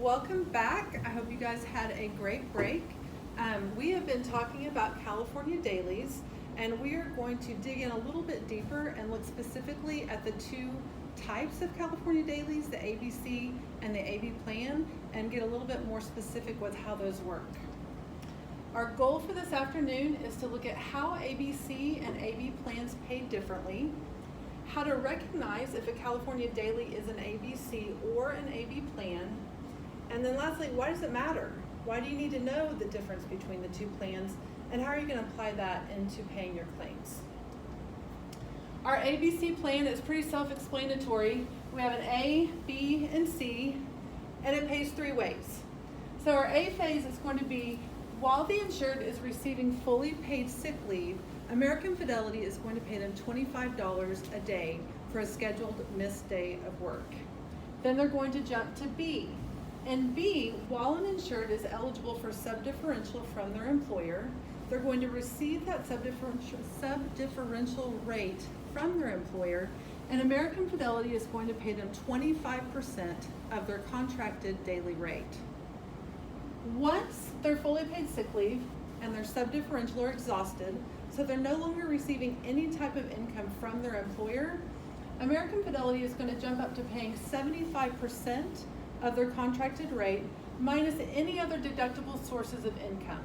Welcome back. I hope you guys had a great break. We have been talking about California dailies, and we are going to dig in a little bit deeper and look specifically at the two types of California dailies, the ABC and the AB plan, and get a little bit more specific with how those work. Our goal for this afternoon is to look at how ABC and AB plans pay differently, how to recognize if a California daily is an ABC or an AB plan, and then lastly, why does it matter? Why do you need to know the difference between the two plans, and how are you going to apply that into paying your claims? Our ABC plan is pretty self-explanatory. We have an A, B, and C, and it pays three ways. So our A phase is going to be while the insured is receiving fully paid sick leave, American Fidelity is going to pay them $25 a day for a scheduled missed day of work. Then they're going to jump to B. In B, while an insured is eligible for subdifferential from their employer, they're going to receive that subdifferential rate from their employer, and American Fidelity is going to pay them 25% of their contracted daily rate. Once they're fully paid sick leave and their subdifferential are exhausted, so they're no longer receiving any type of income from their employer, American Fidelity is going to jump up to paying 75% of their contracted rate minus any other deductible sources of income.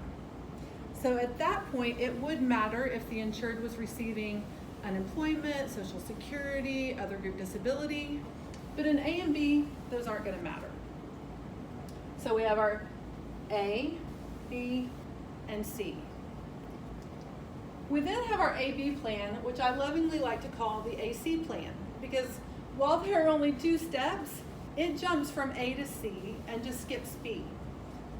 So at that point, it would matter if the insured was receiving unemployment, Social Security, other group disability, but in A and B, those aren't going to matter. So we have our A, B, and C. We then have our AB plan, which I lovingly like to call the AC plan, because while there are only two steps, it jumps from A to C and just skips B.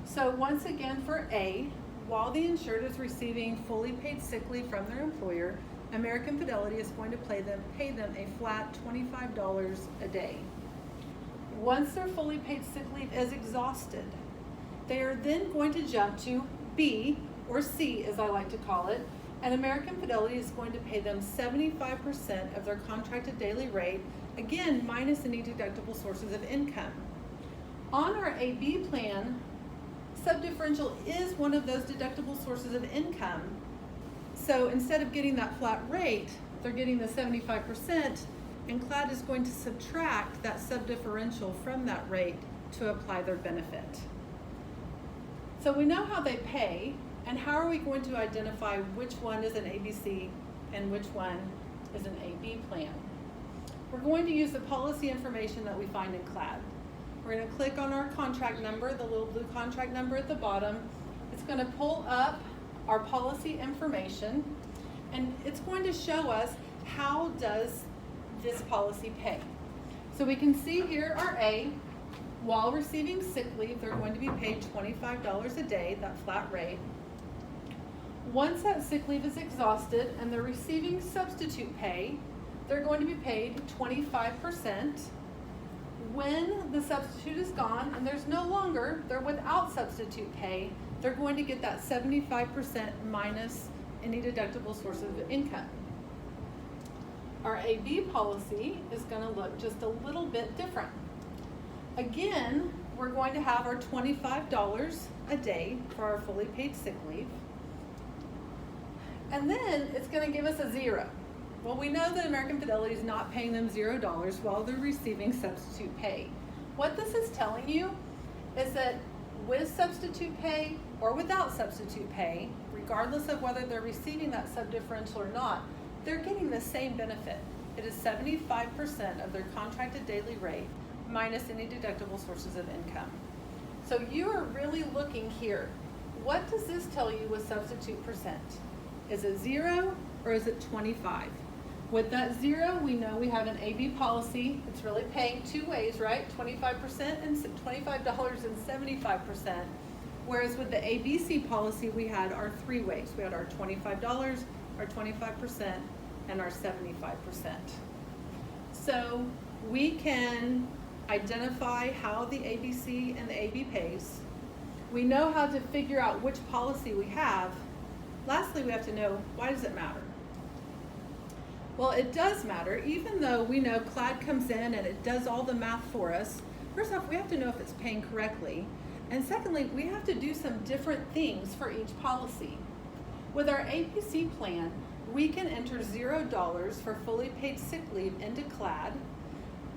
So once again for A, while the insured is receiving fully paid sick leave from their employer, American Fidelity is going to pay them a flat $25 a day. Once their fully paid sick leave is exhausted, they are then going to jump to B, or C as I like to call it, and American Fidelity is going to pay them 75% of their contracted daily rate, again minus any deductible sources of income. On our AB plan, subdifferential is one of those deductible sources of income. So instead of getting that flat rate, they're getting the 75%, and CLAD is going to subtract that subdifferential from that rate to apply their benefit. So we know how they pay, and how are we going to identify which one is an ABC and which one is an AB plan? We're going to use the policy information that we find in CLAD. We're going to click on our contract number, the little blue contract number at the bottom. It's going to pull up our policy information, and it's going to show us how does this policy pay. So we can see here our A, while receiving sick leave, they're going to be paid $25 a day, that flat rate. Once that sick leave is exhausted and they're receiving substitute pay, they're going to be paid 25%. When the substitute is gone and they're without substitute pay, they're going to get that 75% minus any deductible sources of income. Our AB policy is going to look just a little bit different. Again, we're going to have our $25 a day for our fully paid sick leave. And then it's going to give us a zero. Well, we know that American Fidelity is not paying them $0 while they're receiving substitute pay. What this is telling you is that with substitute pay or without substitute pay, regardless of whether they're receiving that subdifferential or not, they're getting the same benefit. It is 75% of their contracted daily rate minus any deductible sources of income. So you are really looking here. What does this tell you with substitute percent? Is it 0 or is it 25? With that 0, we know we have an AB policy. It's really paying two ways, right? 25% and $25.75. Whereas with the ABC policy, we had our three ways. We had our $25, our 25%, and our 75%. So we can identify how the ABC and the AB pays. We know how to figure out which policy we have. Lastly, we have to know, why does it matter? Well, it does matter, even though we know CLAD comes in and it does all the math for us. First off, we have to know if it's paying correctly. And secondly, we have to do some different things for each policy. With our ABC plan, we can enter $0 for fully paid sick leave into CLAD,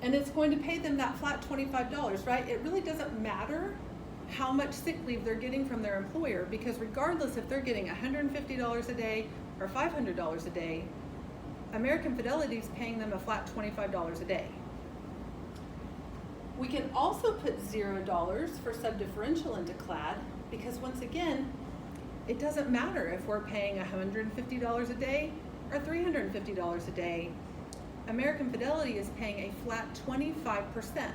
and it's going to pay them that flat $25, right? It really doesn't matter how much sick leave they're getting from their employer, because regardless if they're getting $150 a day or $500 a day, American Fidelity is paying them a flat $25 a day. We can also put $0 for subdifferential into CLAD, because once again, it doesn't matter if we're paying $150 a day or $350 a day. American Fidelity is paying a flat 25%.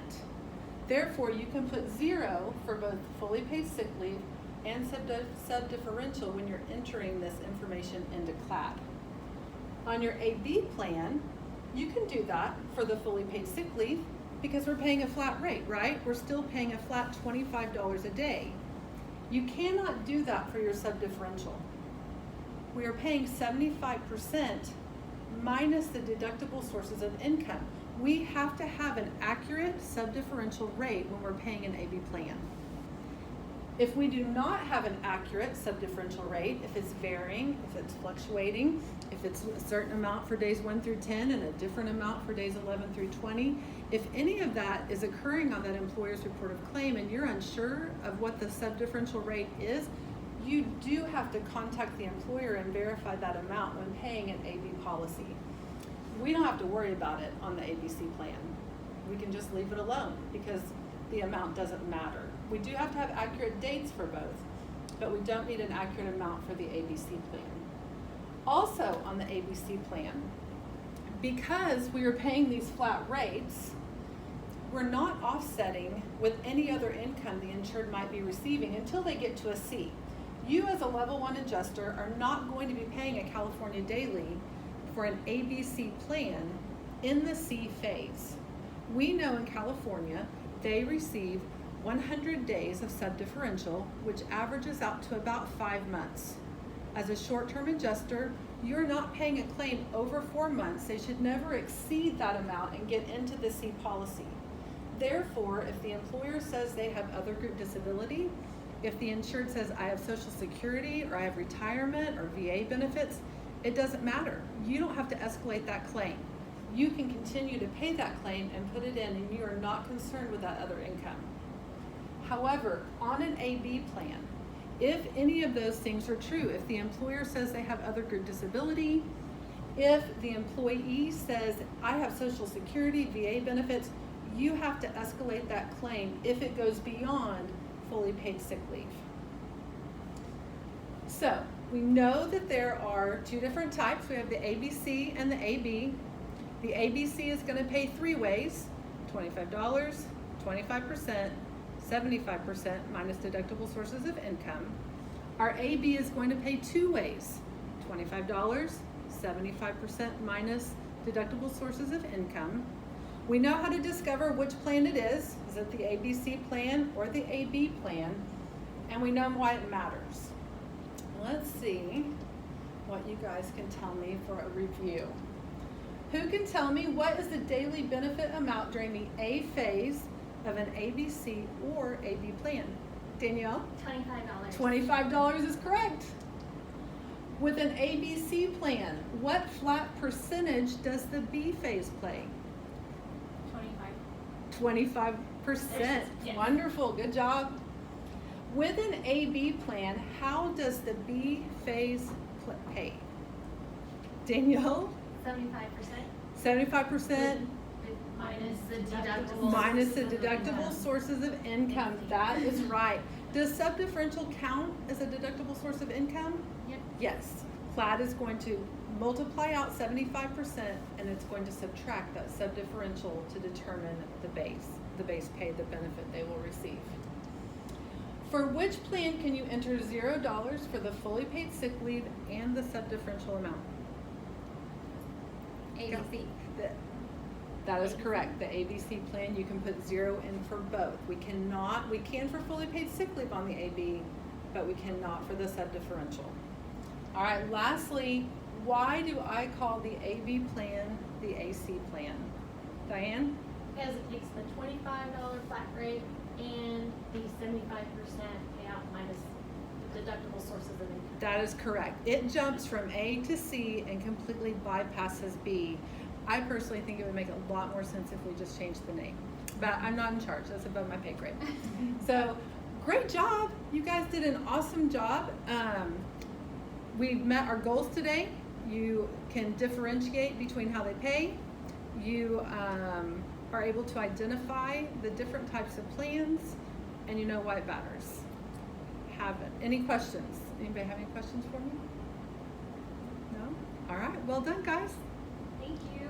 Therefore, you can put 0 for both fully paid sick leave and subdifferential when you're entering this information into CLAD. On your AB plan, you can do that for the fully paid sick leave because we're paying a flat rate, right? We're still paying a flat $25 a day. You cannot do that for your subdifferential. We are paying 75% minus the deductible sources of income. We have to have an accurate subdifferential rate when we're paying an AB plan. If we do not have an accurate subdifferential rate, if it's varying, if it's fluctuating, if it's a certain amount for days 1 through 10 and a different amount for days 11 through 20, if any of that is occurring on that employer's report of claim and you're unsure of what the subdifferential rate is, you do have to contact the employer and verify that amount when paying an AB policy. We don't have to worry about it on the ABC plan. We can just leave it alone because the amount doesn't matter. We do have to have accurate dates for both, but we don't need an accurate amount for the ABC plan. Also on the ABC plan, because we are paying these flat rates, we're not offsetting with any other income the insured might be receiving until they get to a C. You as a level 1 adjuster are not going to be paying a California daily for an ABC plan in the C phase. We know in California, they receive 100 days of subdifferential, which averages out to about 5 months. As a short-term adjuster, you're not paying a claim over 4 months. They should never exceed that amount and get into the C policy. Therefore, if the employer says they have other group disability, if the insured says I have Social Security or I have retirement or VA benefits, it doesn't matter. You don't have to escalate that claim. You can continue to pay that claim and put it in, and you are not concerned with that other income. However, on an AB plan, if any of those things are true, if the employer says they have other group disability, if the employee says I have Social Security, VA benefits, you have to escalate that claim if it goes beyond fully paid sick leave. So we know that there are 2 different types. We have the ABC and the AB. The ABC is going to pay 3 ways: $25, 25%, 75% minus deductible sources of income. Our AB is going to pay 2 ways: $25, 75% minus deductible sources of income. We know how to discover which plan it is. Is it the ABC plan or the AB plan? And we know why it matters. Let's see what you guys can tell me for a review. Who can tell me what is the daily benefit amount during the A phase of an ABC or AB plan? Danielle? $25. $25 is correct. With an ABC plan, what flat percentage does the B phase play? 25%. Yes. Wonderful, good job. With an AB plan, how does the B phase pay? Danielle? 75%. 75%. Minus the deductible. Minus the deductible sources of income. That is right. Does subdifferential count as a deductible source of income? Yep. Yes. CLAD is going to multiply out 75% and it's going to subtract that subdifferential to determine the base pay, the benefit they will receive. For which plan can you enter $0 for the fully paid sick leave and the subdifferential amount? ABC. That is correct. The ABC plan, you can put 0 in for both. We can for fully paid sick leave on the AB, but we cannot for the subdifferential. All right, lastly, why do I call the AB plan the AC plan? Diane? Because it takes the $25 flat flat rate and the 75% payout minus the deductible sources of income. That is correct. It jumps from A to C and completely bypasses B. I personally think it would make a lot more sense if we just changed the name. But I'm not in charge. That's above my pay grade. So, great job. You guys did an awesome job. We met our goals today. You can differentiate between how they pay. You are able to identify the different types of plans, and you know why it matters. Have it. Any questions? Anybody have any questions for me? No? All right. Well done, guys. Thank you.